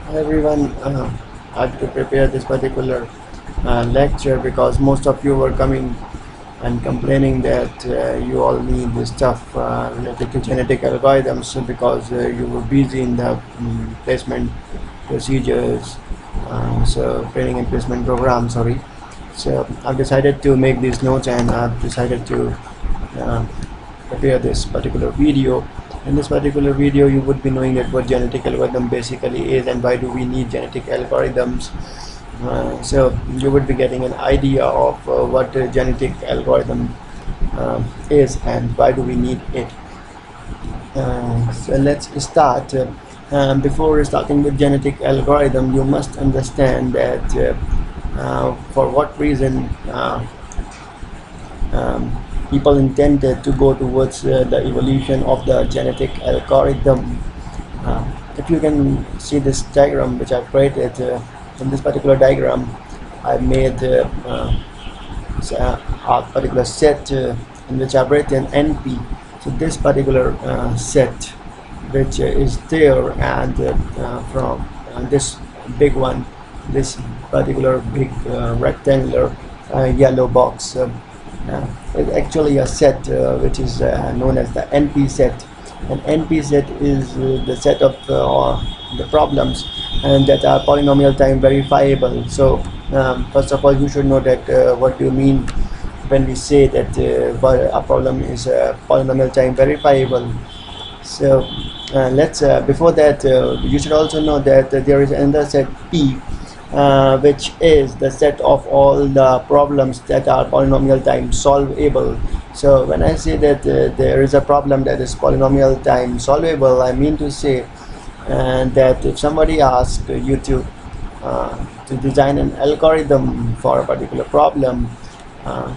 Hi everyone, I had to prepare this particular lecture because most of you were coming and complaining that you all need this stuff related to genetic algorithms because you were busy in the placement procedures, so training and placement program, sorry. So I've decided to make these notes and I've decided to uh, prepare this particular video. In this particular video, you would be knowing that what genetic algorithm basically is and why do we need genetic algorithms. So you would be getting an idea of what genetic algorithm is and why do we need it. So let's start. Before starting with genetic algorithm, you must understand that for what reason um, people intended to go towards the evolution of the genetic algorithm. Uh, if you can see this diagram which I've created, in this particular diagram, I made a particular set in which I've written NP. So this particular set, which is there, and from this big one, this particular big rectangular yellow box. It's actually a set which is known as the NP set. An NP set is the set of the problems and that are polynomial time verifiable. So first of all, you should know that what do you mean when we say that a problem is polynomial time verifiable. So let's before that you should also know that there is another set P, which is the set of all the problems that are polynomial time solvable. So when I say that there is a problem that is polynomial time solvable, I mean to say that if somebody asks you to design an algorithm for a particular problem, uh,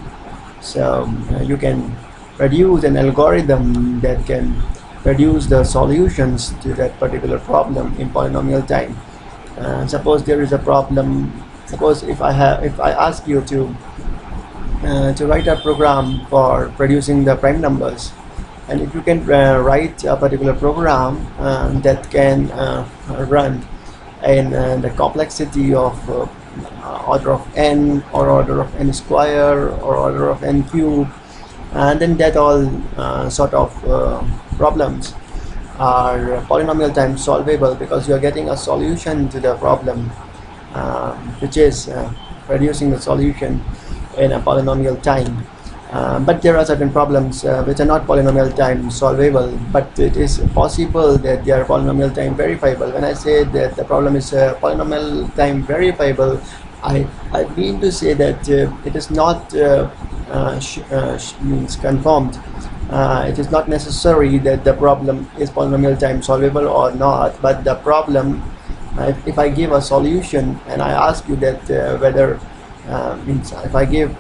you can produce an algorithm that can produce the solutions to that particular problem in polynomial time. Suppose there is a problem. Suppose if I ask you to write a program for producing the prime numbers, and if you can write a particular program that can run in the complexity of order of n or order of n square or order of n cube, and then that all sort of problems are polynomial time solvable because you are getting a solution to the problem, which is producing the solution in a polynomial time. But there are certain problems which are not polynomial time solvable, but it is possible that they are polynomial time verifiable. When I say that the problem is polynomial time verifiable, I mean to say that it is not means confirmed. It is not necessary that the problem is polynomial time solvable or not, but the problem, if I give a solution and I ask you that whether means if I give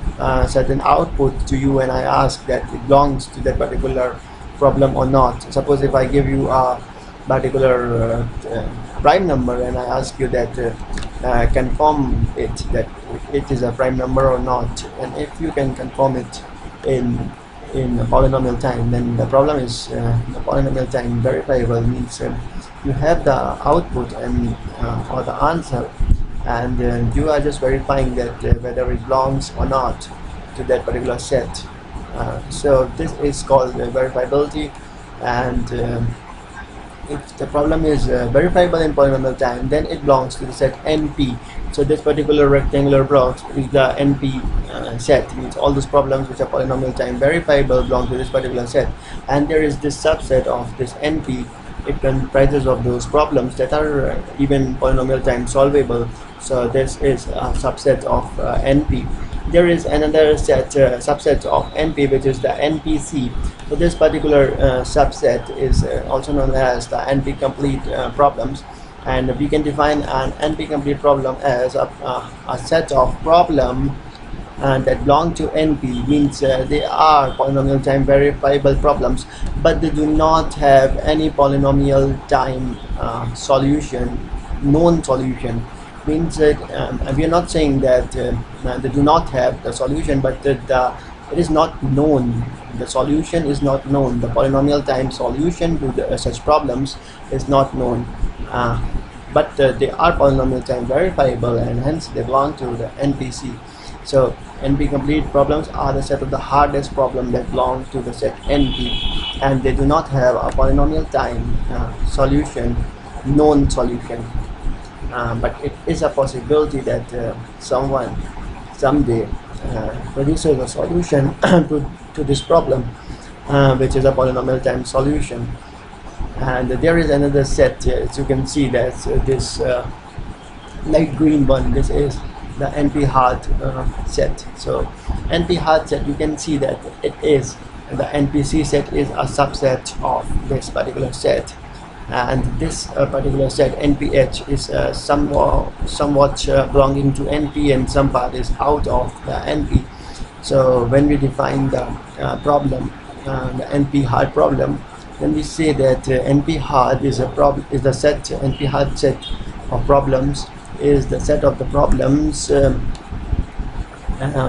certain output to you and I ask that it belongs to that particular problem or not. Suppose if I give you a particular prime number and I ask you that confirm it that it is a prime number or not, and if you can confirm it in a polynomial time, then the problem is the polynomial time verifiable, means you have the output and or the answer, and you are just verifying that whether it belongs or not to that particular set. So this is called verifiability, and if the problem is verifiable in polynomial time, then it belongs to the set NP. So this particular rectangular box is the NP set, means all those problems which are polynomial time verifiable belong to this particular set, and there is this subset of this NP. It comprises of those problems that are even polynomial time solvable. So this is a subset of NP. There is another subset of NP, which is the NPC. So this particular subset is also known as the NP complete problems, and we can define an NP complete problem as a set of problem that belong to NP, means they are polynomial time verifiable problems, but they do not have any polynomial time solution, known solution. Means that we are not saying that they do not have the solution, but that it is not known. The solution is not known. The polynomial time solution to such problems is not known. but they are polynomial time verifiable, and hence they belong to the NPC. So NP complete problems are the set of the hardest problem that belong to the set NP, and they do not have a polynomial time solution, known solution. But it is a possibility that someone someday produces a solution to this problem, which is a polynomial time solution. And there is another set, as you can see, that's this light green one. This is the NP hard set. So NP hard set, you can see that it is the NPC set is a subset of this particular set, and this particular set NPH is somewhat belonging to NP, and some part is out of the NP. So when we define the problem, the NP hard problem, then we say that NP hard is the set, NP hard set of problems is the set of the problems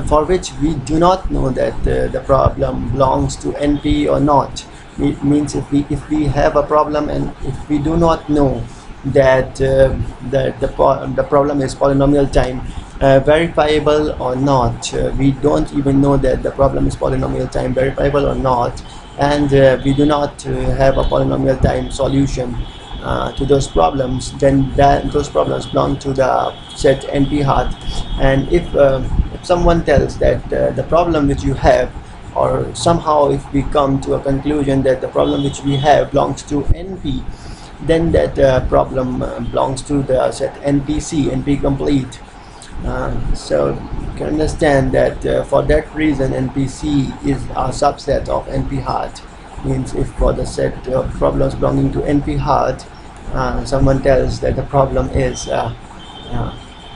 for which we do not know that the problem belongs to NP or not. It means if we have a problem and if we do not know that the problem is polynomial time verifiable or not, we don't even know that the problem is polynomial time verifiable or not, and we do not have a polynomial time solution to those problems, then those problems belong to the set NP hard. And if someone tells that the problem which you have, or somehow if we come to a conclusion that the problem which we have belongs to NP, then that problem belongs to the set NPC, NP complete. So you can understand that for that reason NPC is a subset of NP hard. Means if for the set of problems belonging to NP hard, someone tells that the problem is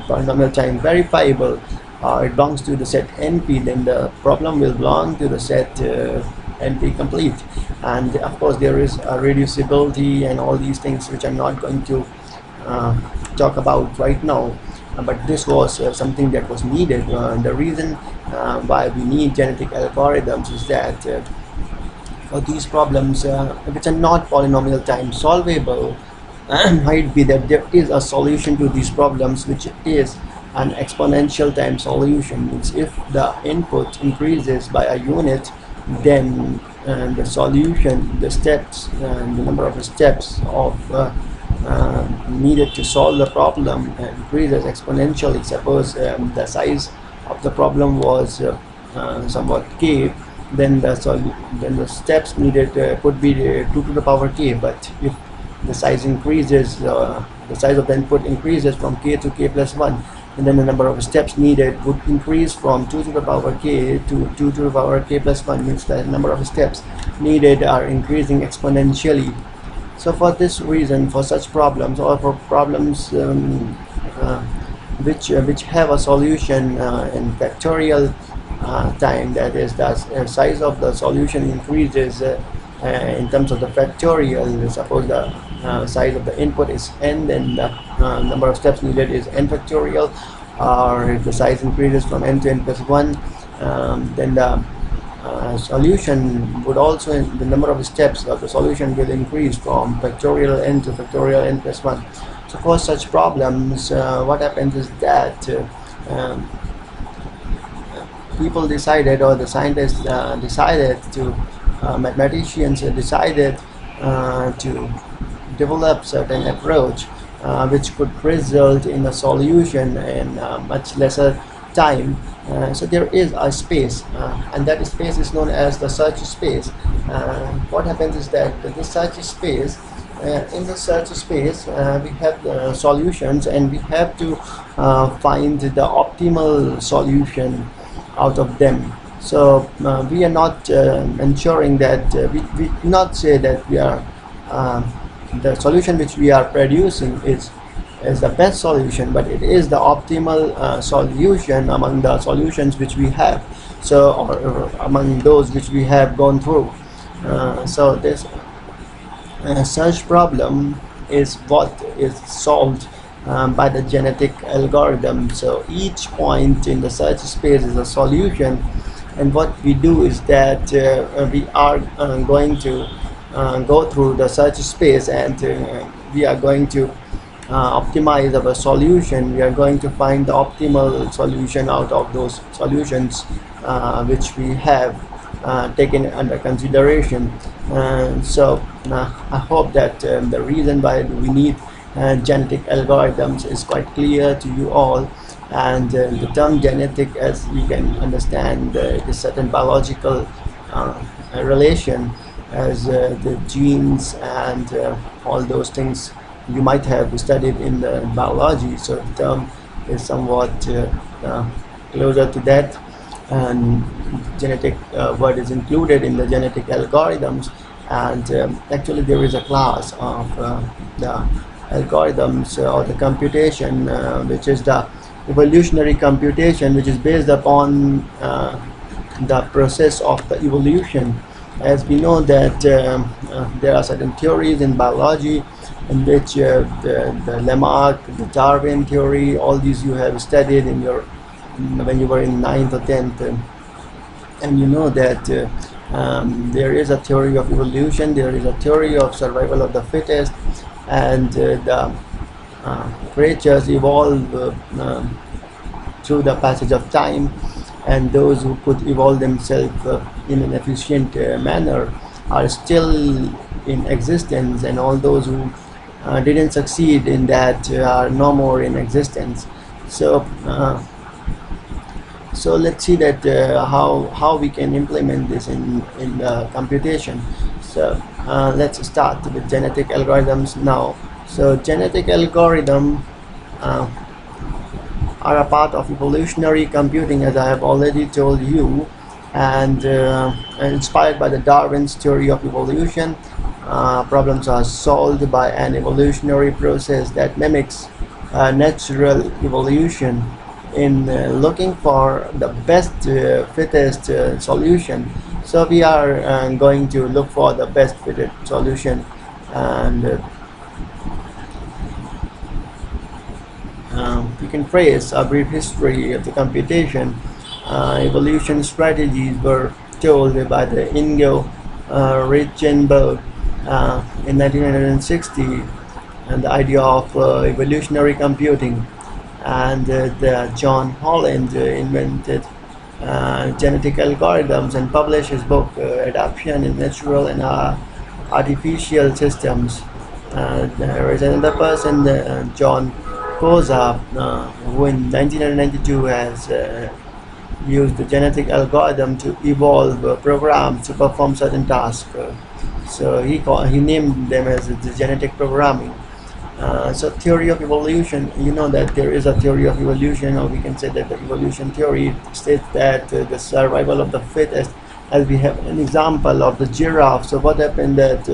polynomial time verifiable, it belongs to the set NP, then the problem will belong to the set NP complete. And of course there is a reducibility and all these things which I'm not going to talk about right now, but this was something that was needed. The reason why we need genetic algorithms is that for these problems which are not polynomial time solvable, might be that there is a solution to these problems which is an exponential time solution. Means if the input increases by a unit, then the solution, the steps, and the number of steps of needed to solve the problem increases exponentially. Suppose the size of the problem was somewhat k, then the steps needed could be 2 to the power k. But if the size increases, the size of the input increases from k to k plus 1, and then the number of steps needed would increase from 2 to the power k to 2 to the power k plus 1. Means the number of steps needed are increasing exponentially. So for this reason, for such problems, or for problems which have a solution in factorial time, that is the size of the solution increases in terms of the factorial. Suppose the size of the input is n, then the number of steps needed is n factorial, or if the size increases from n to n plus 1, then the solution would also, the number of steps of the solution will increase from factorial n to factorial n plus 1. So for such problems, what happens is that people decided, or the scientists decided to, mathematicians decided to develop certain approach which could result in a solution in much lesser time. So there is a space, and that space is known as the search space. What happens is that the search space, in the search space we have solutions, and we have to find the optimal solution out of them. So we are not ensuring that we do not say that we are the solution which we are producing is the best solution, but it is the optimal solution among the solutions which we have, so or among those which we have gone through. So this search problem is what is solved by the genetic algorithm. So each point in the search space is a solution, and what we do is that we are going to go through the search space, and we are going to optimize our solution, we are going to find the optimal solution out of those solutions which we have taken under consideration. I hope that the reason why we need genetic algorithms is quite clear to you all. And the term genetic, as you can understand, it is certain biological relation, as the genes and all those things you might have studied in the biology. So the term is somewhat closer to that, and genetic word is included in the genetic algorithms. And actually there is a class of the algorithms or the computation which is the evolutionary computation, which is based upon the process of the evolution. As we know that there are certain theories in biology in which the Lamarck, the Darwin theory, all these you have studied in your when you were in 9th or 10th, and you know that there is a theory of evolution, there is a theory of survival of the fittest, and the creatures evolve through the passage of time, and those who could evolve themselves in an efficient manner are still in existence, and all those who didn't succeed in that are no more in existence. So let's see that how we can implement this in computation. So let's start with genetic algorithms now. So genetic algorithm are a part of evolutionary computing, as I have already told you, and inspired by the Darwin's theory of evolution. Problems are solved by an evolutionary process that mimics natural evolution in looking for the best fittest solution. So we are going to look for the best fitted solution, and we can trace a brief history of the computation. Evolution strategies were told by the Ingo Reichenberg in 1960, and the idea of evolutionary computing. And John Holland invented genetic algorithms and published his book Adaptation in Natural and Artificial Systems. There is another person, John Koza, who in 1992 has used the genetic algorithm to evolve programs to perform certain tasks. So he named them as the genetic programming. So theory of evolution, you know that there is a theory of evolution, or we can say that the evolution theory states that the survival of the fittest, as we have an example of the giraffe. So what happened that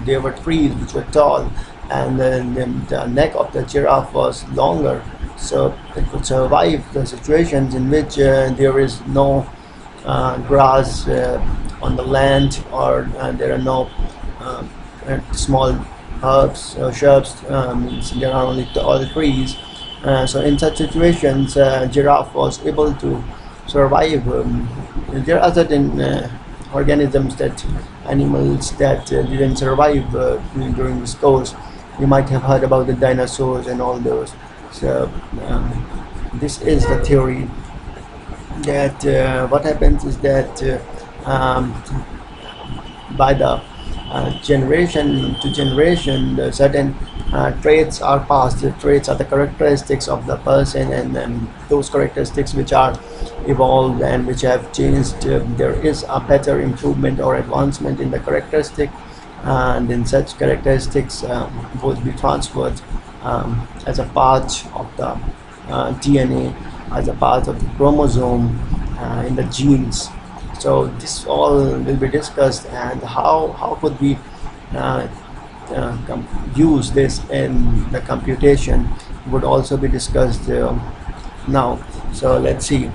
there were trees which were tall, and then the neck of the giraffe was longer, so it could survive the situations in which there is no grass on the land, or there are no small herbs or shrubs, means there are only tall trees. So in such situations, giraffe was able to survive. There are certain organisms, that animals that didn't survive during this course. You might have heard about the dinosaurs and all those. So this is the theory that what happens is that by the generation to generation, certain traits are passed. The traits are the characteristics of the person, and then those characteristics which are evolved and which have changed, there is a better improvement or advancement in the characteristic, and then such characteristics would be transferred as a part of the DNA, as a part of the chromosome in the genes. So this all will be discussed, and how could we use this in the computation would also be discussed now. So let's see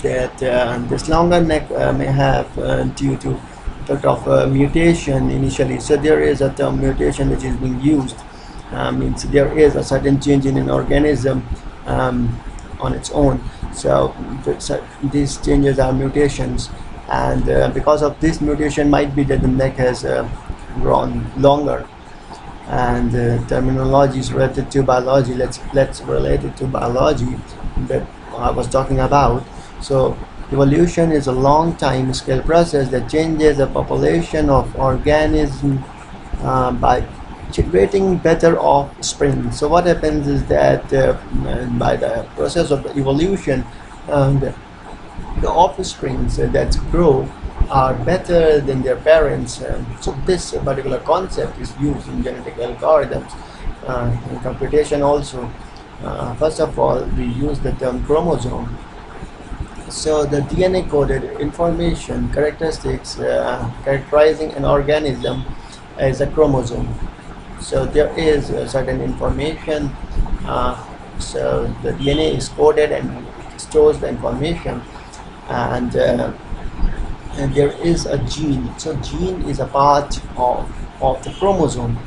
that this longer neck may have due to effect of mutation initially. So there is a term mutation which is being used, means there is a certain change in an organism on its own. So these changes are mutations, and because of this mutation might be that the neck has grown longer. and terminologies related to biology. Let's relate it to biology that I was talking about. So evolution is a long time scale process that changes the population of organisms by generating better offspring. So what happens is that by the process of evolution, the offsprings that grow are better than their parents. So this particular concept is used in genetic algorithms, in computation also. First of all, we use the term chromosome. So the DNA coded information characteristics characterizing an organism is a chromosome. So there is certain information. Uh, so the DNA is coded and stores the information, and there is a gene. So gene is a part of the chromosome.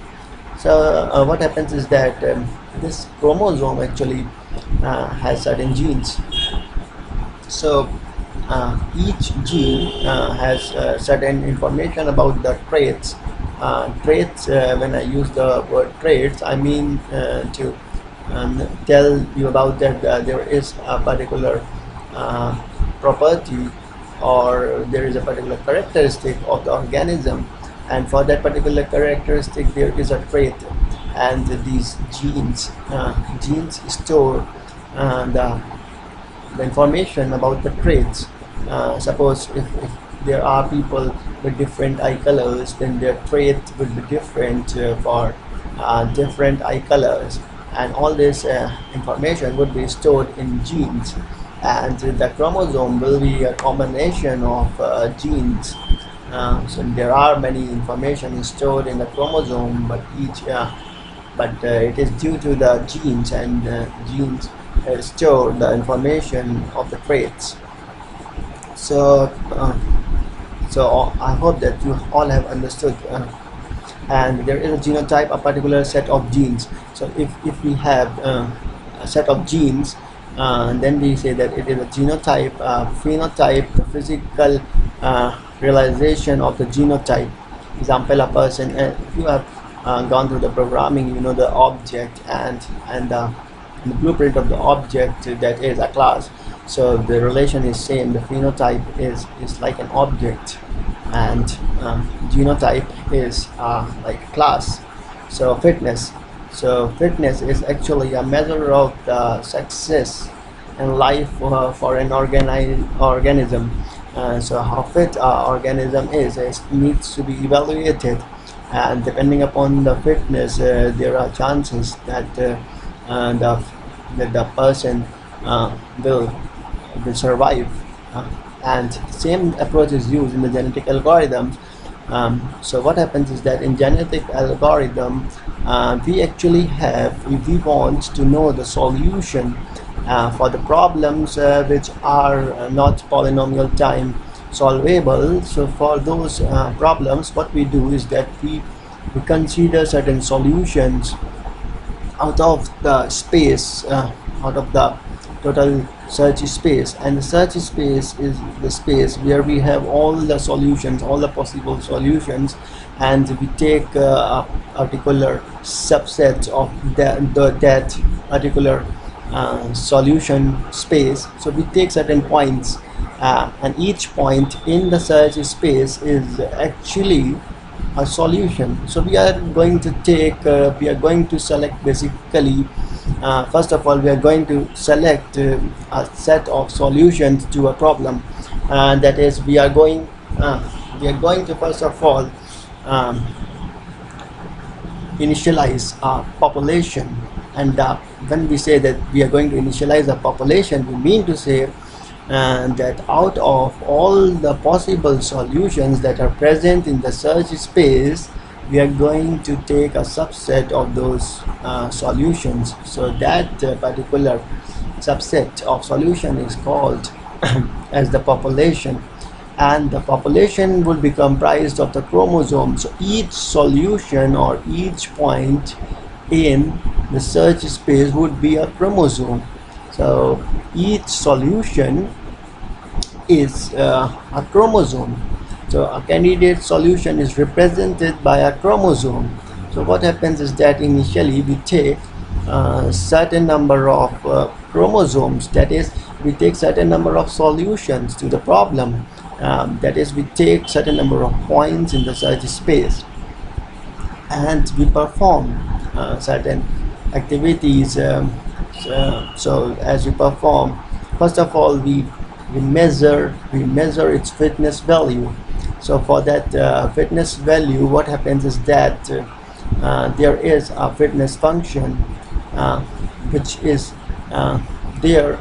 So what happens is that this chromosome actually has certain genes. So each gene has certain information about the traits. Traits, when I use the word traits, I mean to tell you about that there is a particular uh, property, or there is a particular characteristic of the organism, and for that particular characteristic there is a trait, and these genes store the information about the traits. Suppose if there are people with different eye colors, then their trait would be different for different eye colors, and all this information would be stored in genes, and the chromosome will be a combination of genes. So there are many information stored in the chromosome, but it is due to the genes, and genes store the information of the traits. So, I hope that you all have understood. And there is a genotype, a particular set of genes. So if we have a set of genes, then we say that it is a genotype. Phenotype, the physical realization of the genotype. Example, a person, if you have gone through the programming, you know the object and the blueprint of the object, that is a class. So the relation is same. The phenotype is like an object, and genotype is like a class. So fitness is actually a measure of the success in life for an organism. So how fit our organism is needs to be evaluated, and depending upon the fitness, there are chances that the person will survive. And the same approach is used in the genetic algorithms. So what happens is that in genetic algorithm, we actually have, if we want to know the solution for the problems which are not polynomial time solvable. So for those problems, what we do is that we consider certain solutions out of the space, out of the total search space, and the search space is the space where we have all the solutions, all the possible solutions, and we take a particular subset of that particular solution space. So we take certain points, and each point in the search space is actually a solution. So we are going to we are going to select basically, first of all we are going to select a set of solutions to a problem, and that is we are going to first of all initialize a population. And when we say that we are going to initialize a population, we mean to say that out of all the possible solutions that are present in the search space, we are going to take a subset of those solutions. So that particular subset of solution is called as the population, and the population would be comprised of the chromosomes. So each solution or each point in the search space would be a chromosome. So each solution is a chromosome. So a candidate solution is represented by a chromosome. So what happens is that initially we take certain number of chromosomes, that is we take certain number of solutions to the problem, that is we take certain number of points in the search space, and we perform certain activities. So as we perform, first of all we measure its fitness value. So for that fitness value, what happens is that there is a fitness function uh, which is uh, there,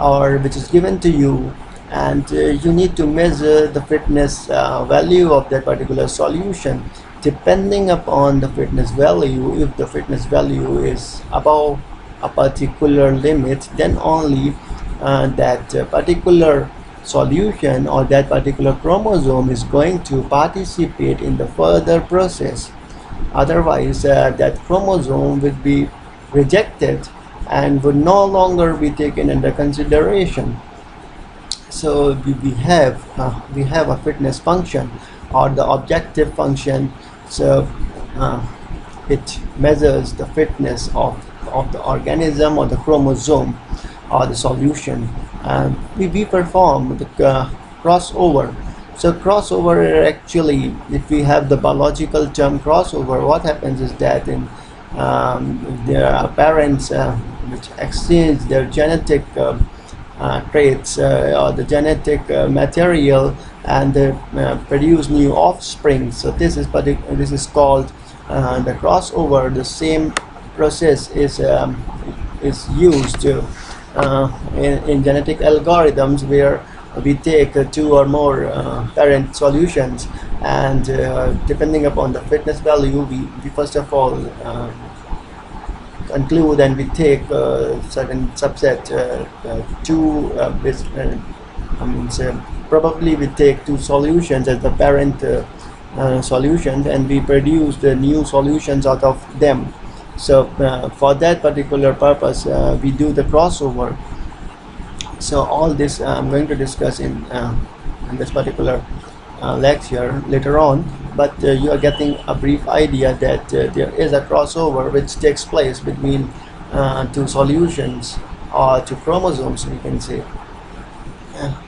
or which is given to you, and you need to measure the fitness value of that particular solution. Depending upon the fitness value, if the fitness value is above a particular limit, then only that particular solution or that particular chromosome is going to participate in the further process. Otherwise, that chromosome would be rejected and would no longer be taken under consideration. So we have a fitness function, or the objective function. So uh, it measures the fitness of the organism or the chromosome or the solution. And we perform the crossover. So crossover, actually, if we have the biological term crossover, what happens is that in there are parents which exchange their genetic traits or the genetic material, and produce new offspring. So this is called the crossover. The same process is used in genetic algorithms, where we take two or more parent solutions, and depending upon the fitness value, we first of all conclude, and we take certain subset two probably we take two solutions as the parent solutions, and we produce the new solutions out of them. So for that particular purpose, we do the crossover. So all this I'm going to discuss in this particular lecture later on, but you are getting a brief idea that there is a crossover which takes place between two solutions, or two chromosomes, we can say.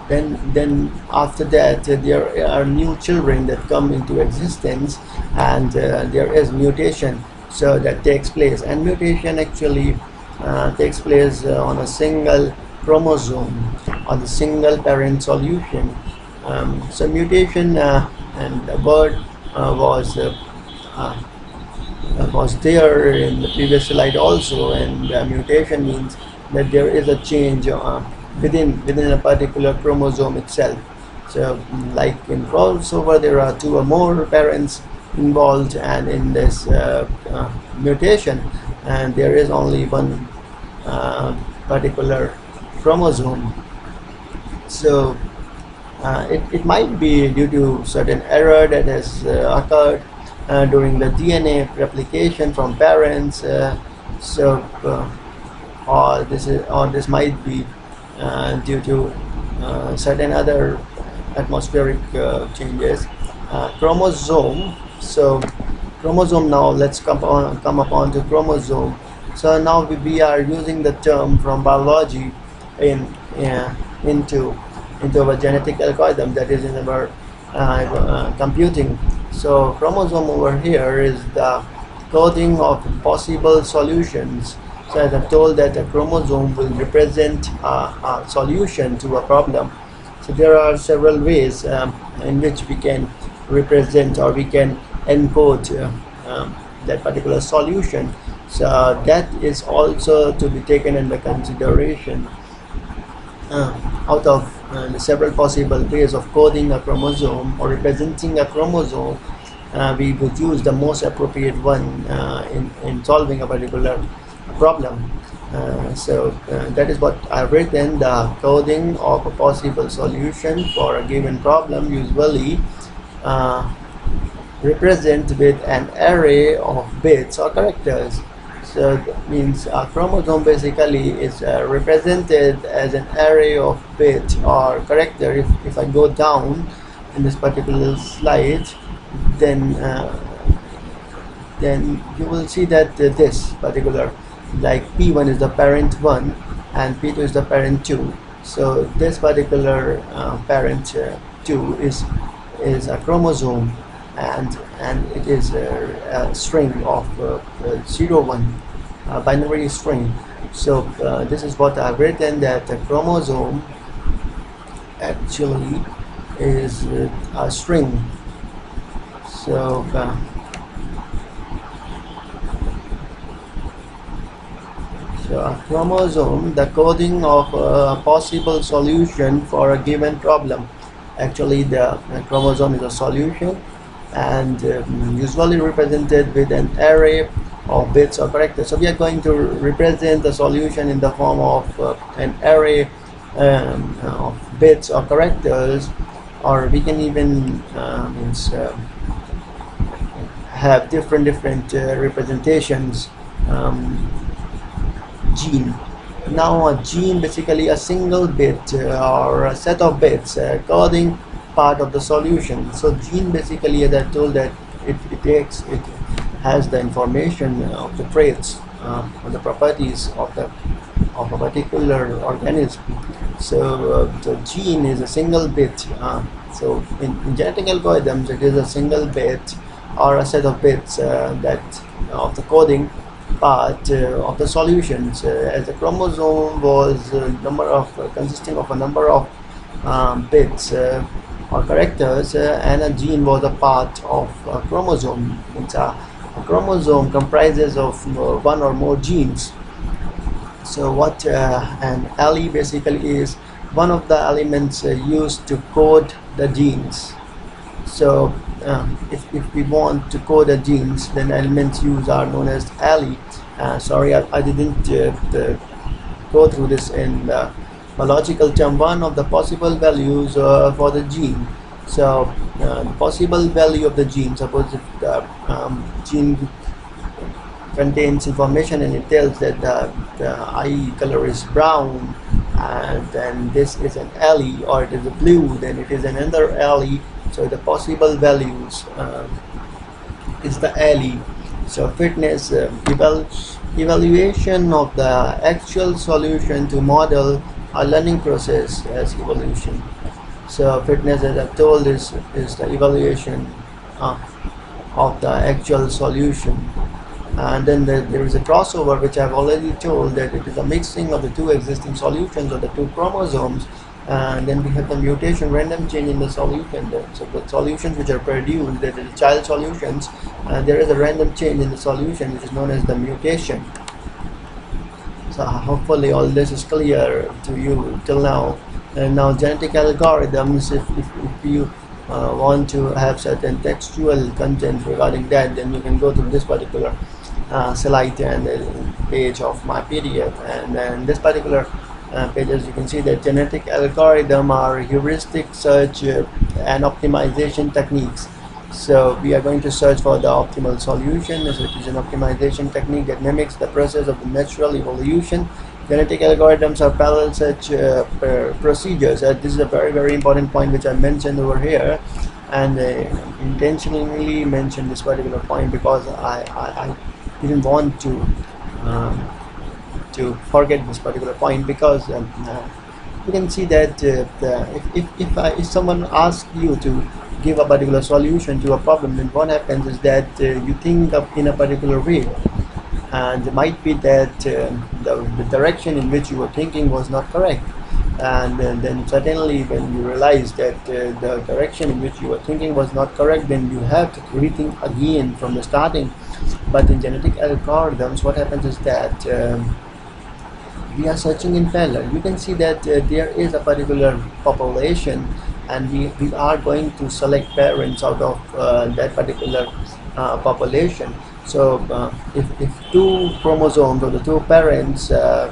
Then after that, there are new children that come into existence, and there is mutation, so that takes place. And mutation actually takes place on a single chromosome, on the single parent solution. So mutation, and the word was there in the previous slide also, and mutation means that there is a change within a particular chromosome itself. So like in crossover, there are two or more parents involved, and in this mutation, and there is only one particular chromosome. So it might be due to certain error that has occurred during the DNA replication from parents. Or this might be due to certain other atmospheric changes. Chromosome. So chromosome. Now let's come upon to chromosome. So now we are using the term from biology into our genetic algorithm, that is in our computing. So chromosome over here is the coding of possible solutions. So as I've told, that a chromosome will represent a solution to a problem. So there are several ways in which we can represent, or we can encode that particular solution. So that is also to be taken into consideration. Out of the several possible ways of coding a chromosome or representing a chromosome, we would use the most appropriate one in solving a particular problem. So that is what I've written. The coding of a possible solution for a given problem usually represent with an array of bits or characters. So that means a chromosome basically is represented as an array of bit or character. If I go down in this particular slide, then then you will see that this particular, like P1 is the parent 1 and P2 is the parent 2. So this particular parent 2 is a chromosome, and it is a string of 0 1, binary string. So this is what I've written, that the chromosome actually is a string. So a chromosome, the coding of a possible solution for a given problem. Actually, the chromosome is a solution, and usually represented with an array of bits or characters. So we are going to represent the solution in the form of an array of bits or characters, or we can even have different representations. Gene. Now a gene, basically a single bit or a set of bits coding part of the solution. So gene, basically, as I told, that it has the information of the traits or the properties of a particular organism. So the gene is a single bit. So in genetic algorithms, it is a single bit or a set of bits that of the coding part of the solutions. As a chromosome was consisting of a number of bits or characters, and a gene was a part of a chromosome. A chromosome comprises of one or more genes. So what an allele basically is one of the elements used to code the genes. So if we want to code the genes, then elements used are known as allele. Sorry, I didn't go through this in biological term. One of the possible values for the gene. So the possible value of the gene, suppose if the gene contains information and it tells that the eye color is brown, and then this is an allele, or it is a blue, then it is another allele. So the possible values is the allele. So fitness evaluation of the actual solution to model a learning process as evolution. So fitness, as I told, is the evaluation of the actual solution. And then there is a crossover, which I've already told, that it is a mixing of the two existing solutions of the two chromosomes. And then we have the mutation, random change in the solution. So the solutions which are produced, that is child solutions, there is a random change in the solution, which is known as the mutation. So hopefully all this is clear to you till now. And now genetic algorithms, if you want to have certain textual content regarding that, then you can go to this particular slide and page of my PDF. And then this particular pages, you can see that genetic algorithm are heuristic search and optimization techniques. So we are going to search for the optimal solution. So it is an optimization technique that mimics the process of the natural evolution. Genetic algorithms are parallel search procedures. This is a very important point which I mentioned over here, and intentionally mentioned this particular point because I didn't want to forget this particular point, because you can see that if someone asks you to give a particular solution to a problem, then what happens is that you think of in a particular way, and it might be that the direction in which you were thinking was not correct, and then certainly when you realize that the direction in which you were thinking was not correct, then you have to rethink again from the starting. But in genetic algorithms, what happens is that we are searching in parallel. You can see that there is a particular population, and we are going to select parents out of that particular population. So if two chromosomes of the two parents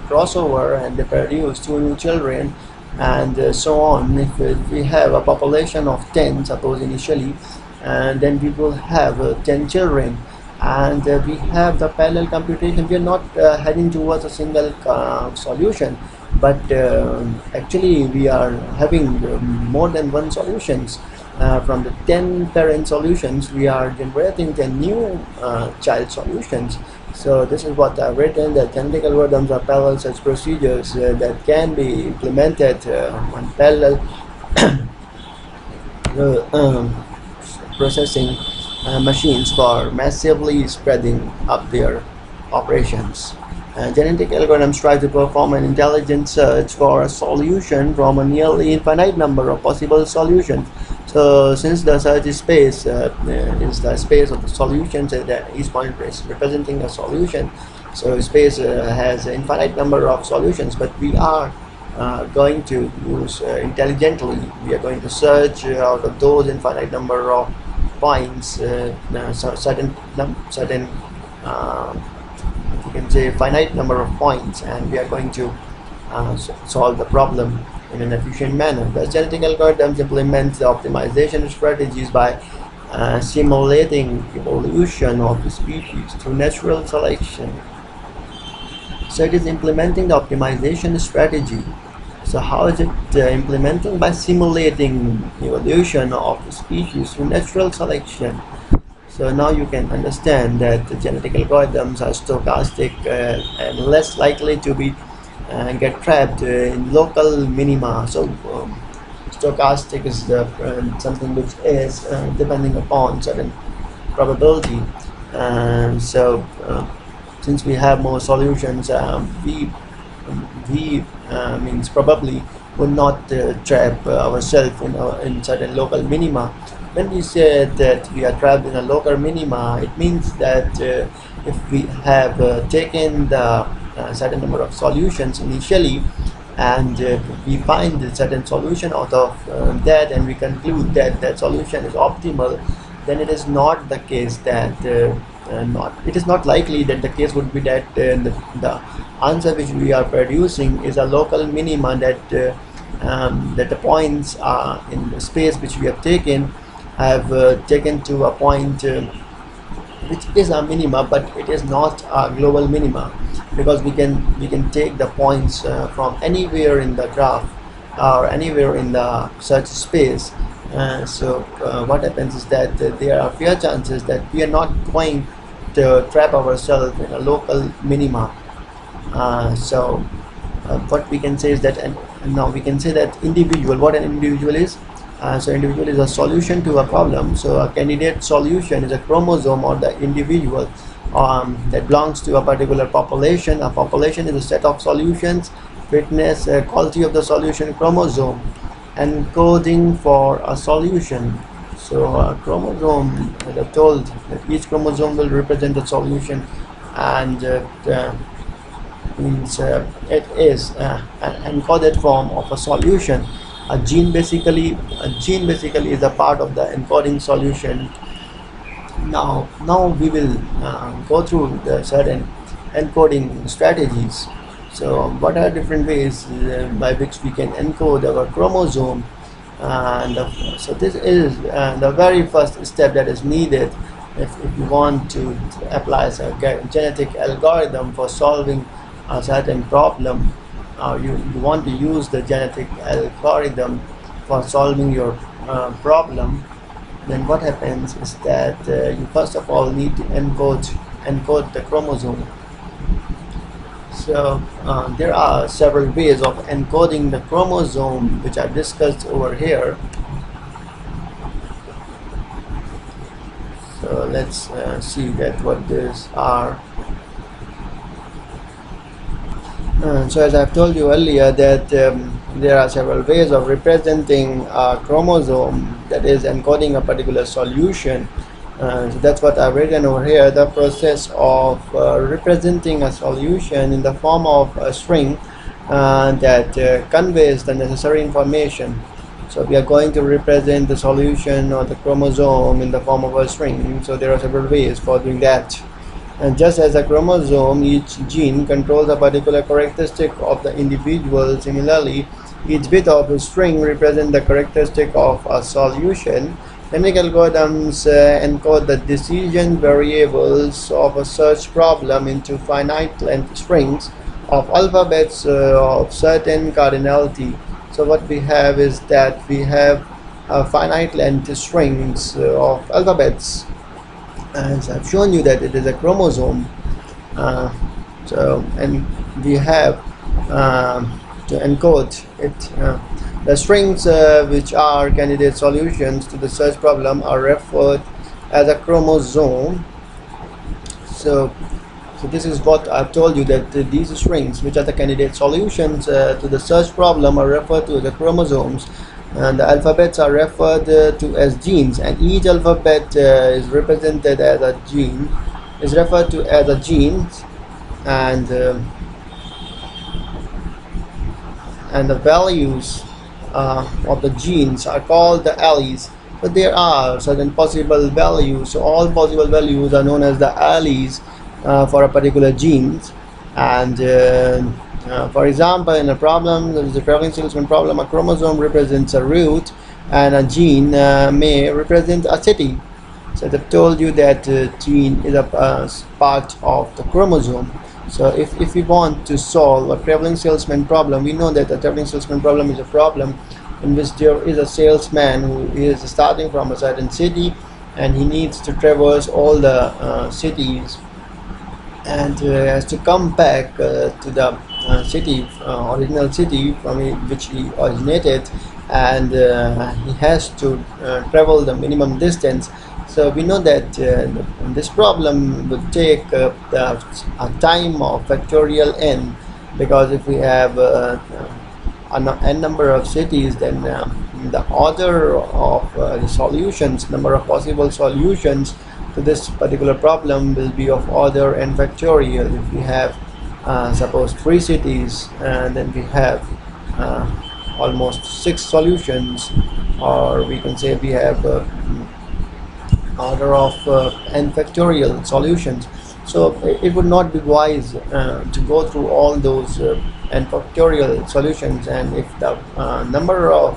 cross over and they produce two new children, and so on, if we have a population of 10, suppose initially, and then we will have 10 children, and we have the parallel computation. We are not heading towards a single solution, but actually we are having more than one solutions. from the 10 parent solutions, we are generating 10 new child solutions. So this is what I've written, that genetic algorithms are parallel search procedures that can be implemented on parallel processing machines for massively spreading up their operations. Genetic algorithms try to perform an intelligent search for a solution from a nearly infinite number of possible solutions. So, since the search space is the space of the solutions, that each point is representing a solution, so space has an infinite number of solutions, but we are going to use intelligently. We are going to search out of those infinite number of points, certain you can say finite number of points, and we are going to solve the problem in an efficient manner. The genetic algorithms implement the optimization strategies by simulating evolution of the species through natural selection. So it is implementing the optimization strategy. So how is it implementing? By simulating evolution of the species through natural selection. So now you can understand that the genetic algorithms are stochastic and less likely to be get trapped in local minima. So stochastic is something which is depending upon certain probability. So since we have more solutions, we means probably would not trap ourselves in certain local minima. When we say that we are trapped in a local minima, it means that if we have taken the certain number of solutions initially, and we find a certain solution out of that, and we conclude that that solution is optimal, then it is not the case that not it is not likely that the case would be that the answer which we are producing is a local minima, that the points are in the space which we have taken have taken to a point which is a minima, but it is not a global minima, because we can take the points from anywhere in the graph or anywhere in the search space. So what happens is that there are fair chances that we are not going to trap ourselves in a local minima. So what we can say is that, and now we can say that individual, what an individual is. So individual is a solution to a problem. So a candidate solution is a chromosome or the individual that belongs to a particular population. A population is a set of solutions, fitness, quality of the solution, chromosome, encoding for a solution. So a chromosome, as I told, that each chromosome will represent a solution, and means it is an encoded form of a solution. A gene basically is a part of the encoding solution. Now we will go through the certain encoding strategies. So what are different ways by which we can encode our chromosome? So this is the very first step that is needed if you want to apply a genetic algorithm for solving a certain problem. You want to use the genetic algorithm for solving your problem. Then what happens is that you first of all need to encode the chromosome. So there are several ways of encoding the chromosome, which I've discussed over here. So let's see that what these are. So as I've told you earlier, that there are several ways of representing a chromosome, that is encoding a particular solution. So that's what I've written over here. The process of representing a solution in the form of a string that conveys the necessary information. So we are going to represent the solution or the chromosome in the form of a string. So there are several ways for doing that. And just as a chromosome, each gene controls a particular characteristic of the individual. Similarly, each bit of a string represents the characteristic of a solution. Genetic algorithms encode the decision variables of a search problem into finite length strings of alphabets of certain cardinality. So what we have is that we have finite length strings of alphabets, as I've shown you that it is a chromosome. uh, and we have to encode it. The strings which are candidate solutions to the search problem are referred as a chromosome. So this is what I've told you, that these strings which are the candidate solutions to the search problem are referred to as the chromosomes, and the alphabets are referred to as genes, and each alphabet is represented as a gene, is referred to as a gene, and and the values of the genes are called the alleles. But there are certain possible values, so all possible values are known as the alleles for a particular genes. And for example, in a problem, there is a traveling salesman problem, a chromosome represents a route and a gene may represent a city. So I've told you that gene is a part of the chromosome. So if we want to solve a traveling salesman problem, we know that a traveling salesman problem is a problem in which there is a salesman who is starting from a certain city, and he needs to traverse all the cities, and has to come back to the original city from which he originated, and he has to travel the minimum distance. So we know that this problem would take a time of factorial n, because if we have n number of cities, then the order of the solutions, number of possible solutions to this particular problem will be of order n factorial. If we have suppose 3 cities, and then we have almost 6 solutions, or we can say we have order of n factorial solutions. So it would not be wise to go through all those n factorial solutions, and if the number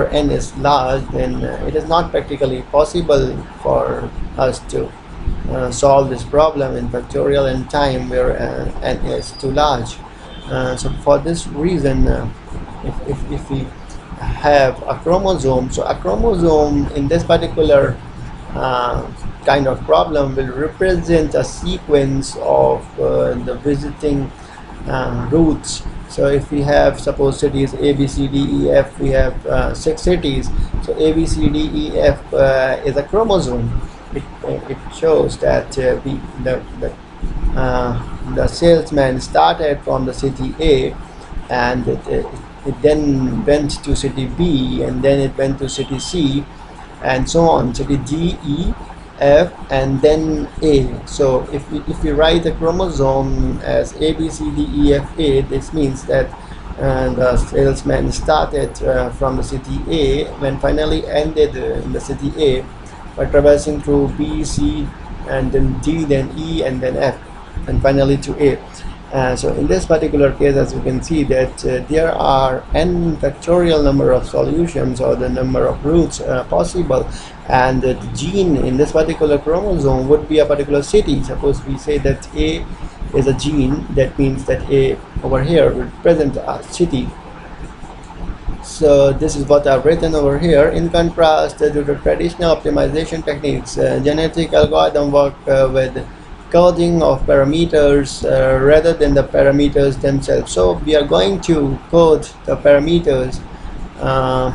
n is large, then it is not practically possible for us to solve this problem in factorial n time where n is too large. So for this reason, if we have a chromosome, so a chromosome in this particular kind of problem will represent a sequence of the visiting routes. So if we have, suppose, cities A, B, C, D, E, F, we have 6 cities. So A, B, C, D, E, F is a chromosome. It shows that the salesman started from the city A, and it then went to city B, and then it went to city C, and so on, city D, E, F, and then A. So if we write the chromosome as A, B, C, D, E, F, A, this means that the salesman started from the city A, when finally ended in the city A by traversing through B, C, and then D, then E, and then F, and finally to A. So in this particular case, as you can see, that there are n factorial number of solutions, or the number of routes possible, and the gene in this particular chromosome would be a particular city. Suppose we say that A is a gene, that means that A over here will represent a city. So this is what I've written over here. In contrast to the traditional optimization techniques, genetic algorithm work with coding of parameters rather than the parameters themselves. So we are going to code the parameters. A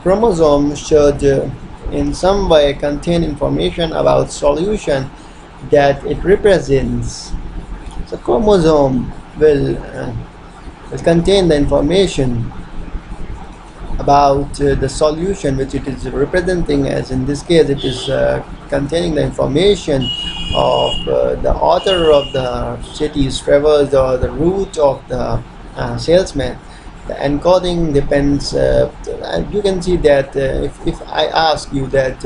chromosome should in some way contain information about solution that it represents. So chromosome will contain the information about the solution which it is representing, as in this case it is containing the information of the order of the cities traversed, or the route of the salesman. The encoding depends, you can see that if I ask you that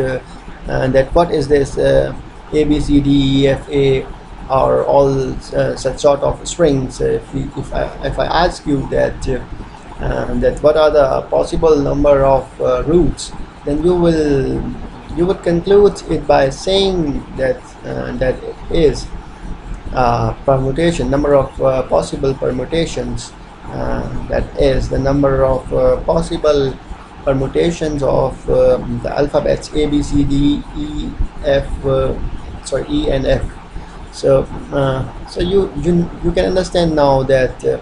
that what is this A, B, C, D, E, F, A, or all such sort of strings, if I ask you that that what are the possible number of routes, then you would conclude it by saying that that it is permutation, number of possible permutations that is the number of possible permutations of the alphabets A, B, C, D, E, F, E and F. So you can understand now that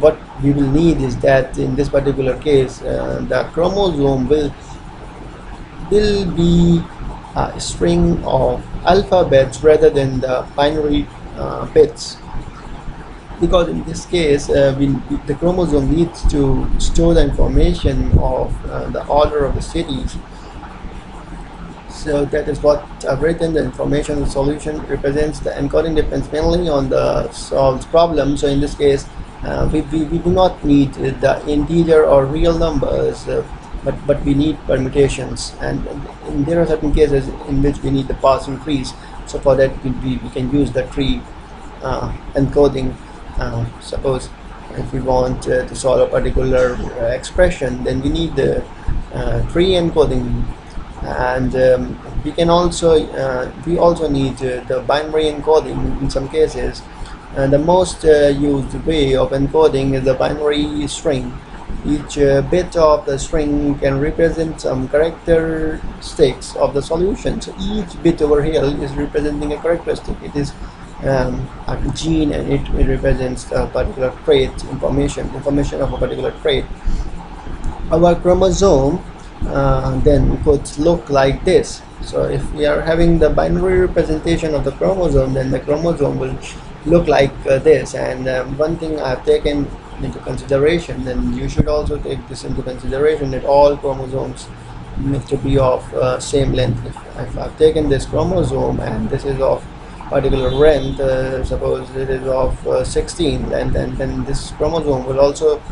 what we will need is that in this particular case the chromosome will be a string of alphabets rather than the binary bits, because in this case the chromosome needs to store the information of the order of the cities. So that is what I've written. The information solution represents the encoding depends mainly on the solved problem. So in this case, we do not need the integer or real numbers, but we need permutations, and there are certain cases in which we need the Poisson trees. So for that we can use the tree encoding. Suppose if we want to solve a particular expression, then we need the tree encoding, and we also need the binary encoding in some cases. And the most used way of encoding is the binary string. Each bit of the string can represent some characteristics of the solution. So each bit over here is representing a characteristic. It is a gene, and it represents a particular trait, information of a particular trait. Our chromosome then could look like this. So if we are having the binary representation of the chromosome, then the chromosome will look like this. And one thing I've taken into consideration, and you should also take this into consideration, that all chromosomes need to be of same length. If I've taken this chromosome and this is of particular length, suppose it is of 16 length, and then this chromosome will also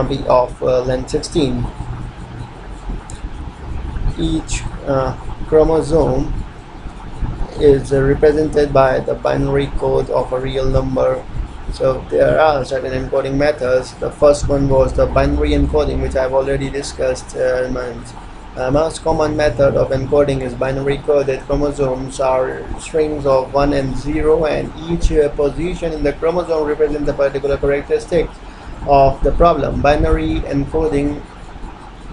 be of length 16. Each chromosome is represented by the binary code of a real number. So there are certain encoding methods. The first one was the binary encoding, which I've already discussed. Most common method of encoding is binary coded. Chromosomes are strings of 1 and 0, and each position in the chromosome represents a particular characteristic of the problem. Binary encoding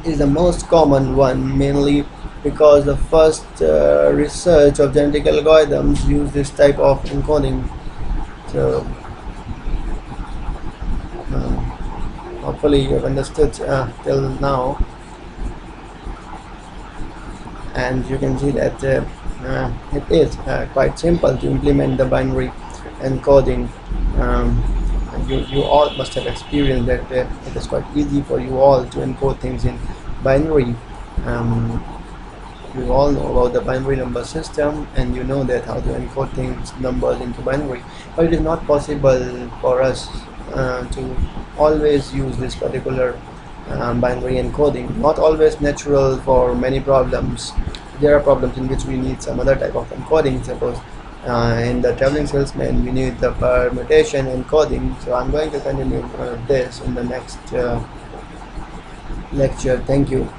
is the most common one, mainly because the first research of genetic algorithms use this type of encoding. So hopefully you have understood till now, and you can see that it is quite simple to implement the binary encoding. You all must have experienced that it is quite easy for you all to encode things in binary. You all know about the binary number system, and you know that how to encode things, numbers into binary. But it is not possible for us to always use this particular binary encoding. Not always natural for many problems. There are problems in which we need some other type of encoding. Suppose in the traveling salesman we need the permutation encoding. So I'm going to continue this in the next lecture. Thank you.